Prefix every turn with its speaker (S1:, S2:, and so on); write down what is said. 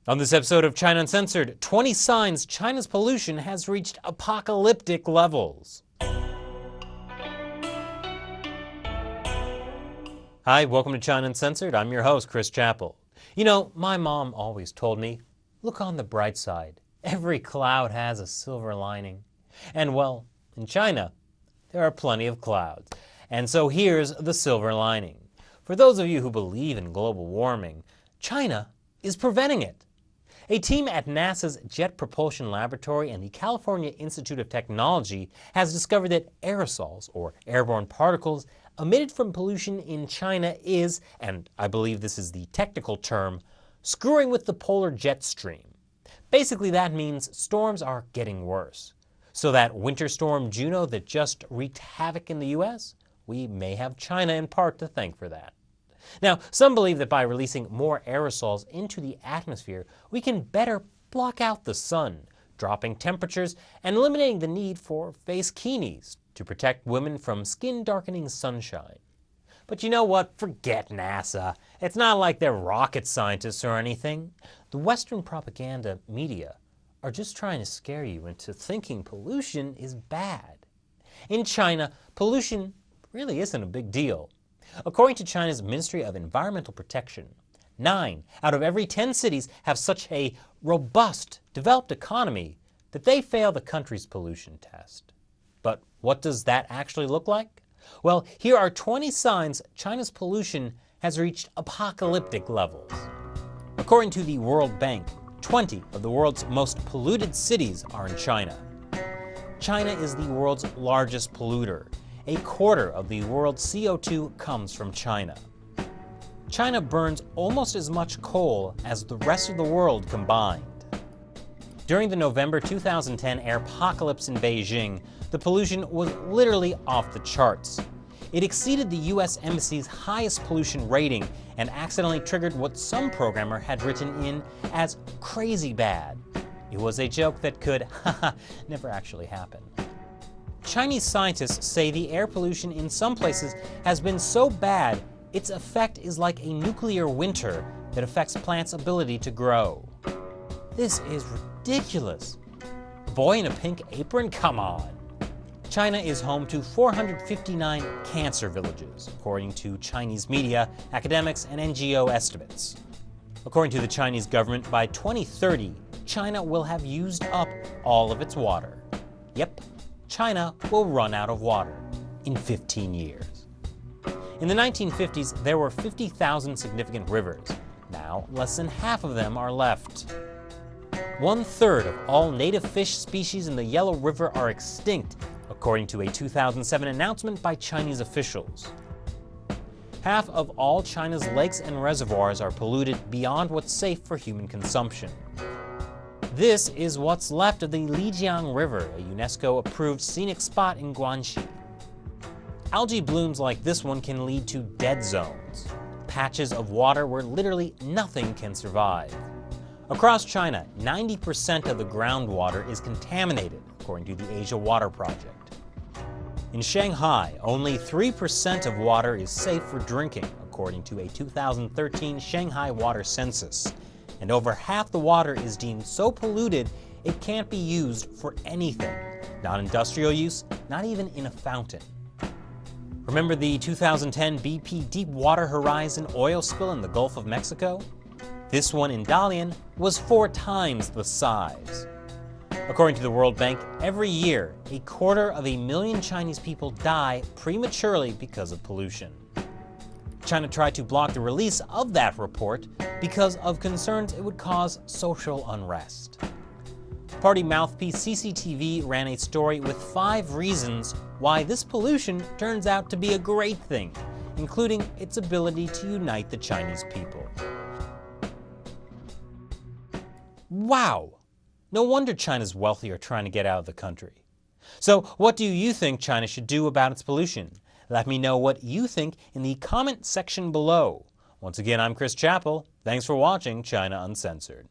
S1: On this episode of China Uncensored, 20 signs China's pollution has reached apocalyptic levels. Hi, welcome to China Uncensored. I'm your host, Chris Chappell. You know, my mom always told me, look on the bright side. Every cloud has a silver lining. And well, in China, there are plenty of clouds. And so here's the silver lining. For those of you who believe in global warming, China is preventing it. A team at NASA's Jet Propulsion Laboratory and the California Institute of Technology has discovered that aerosols, or airborne particles, emitted from pollution in China is, and I believe this is the technical term, screwing with the polar jet stream. Basically, that means storms are getting worse. So that winter storm Juno that just wreaked havoc in the US, we may have China in part to thank for that. Now, some believe that by releasing more aerosols into the atmosphere, we can better block out the sun, dropping temperatures and eliminating the need for face bikinis to protect women from skin-darkening sunshine. But you know what? Forget NASA. It's not like they're rocket scientists or anything. The Western propaganda media are just trying to scare you into thinking pollution is bad. In China, pollution really isn't a big deal. According to China's Ministry of Environmental Protection, 9 out of every 10 cities have such a robust, developed economy that they fail the country's pollution test. But what does that actually look like? Well, here are 20 signs China's pollution has reached apocalyptic levels. According to the World Bank, 20 of the world's most polluted cities are in China. China is the world's largest polluter. A quarter of the world's CO2 comes from China. China burns almost as much coal as the rest of the world combined. During the November 2010 airpocalypse in Beijing, the pollution was literally off the charts. It exceeded the US Embassy's highest pollution rating and accidentally triggered what some programmer had written in as crazy bad. It was a joke that could, never actually happen. Chinese scientists say the air pollution in some places has been so bad, its effect is like a nuclear winter that affects plants' ability to grow. This is ridiculous. A boy in a pink apron? Come on. China is home to 459 cancer villages, according to Chinese media, academics, and NGO estimates. According to the Chinese government, by 2030, China will have used up all of its water. Yep. China will run out of water in 15 years. In the 1950s, there were 50,000 significant rivers. Now, less than half of them are left. 1/3 of all native fish species in the Yellow River are extinct, according to a 2007 announcement by Chinese officials. Half of all China's lakes and reservoirs are polluted beyond what's safe for human consumption. This is what's left of the Lijiang River, a UNESCO-approved scenic spot in Guangxi. Algae blooms like this one can lead to dead zones, patches of water where literally nothing can survive. Across China, 90% of the groundwater is contaminated, according to the Asia Water Project. In Shanghai, only 3% of water is safe for drinking, according to a 2013 Shanghai water census. And over half the water is deemed so polluted it can't be used for anything. Not industrial use, not even in a fountain. Remember the 2010 BP Deepwater Horizon oil spill in the Gulf of Mexico? This one in Dalian was 4 times the size. According to the World Bank, every year, 250,000 Chinese people die prematurely because of pollution. China tried to block the release of that report because of concerns it would cause social unrest. Party mouthpiece CCTV ran a story with 5 reasons why this pollution turns out to be a great thing, including its ability to unite the Chinese people. Wow! No wonder China's wealthy are trying to get out of the country. So what do you think China should do about its pollution? Let me know what you think in the comment section below. Once again, I'm Chris Chappell. Thanks for watching China Uncensored.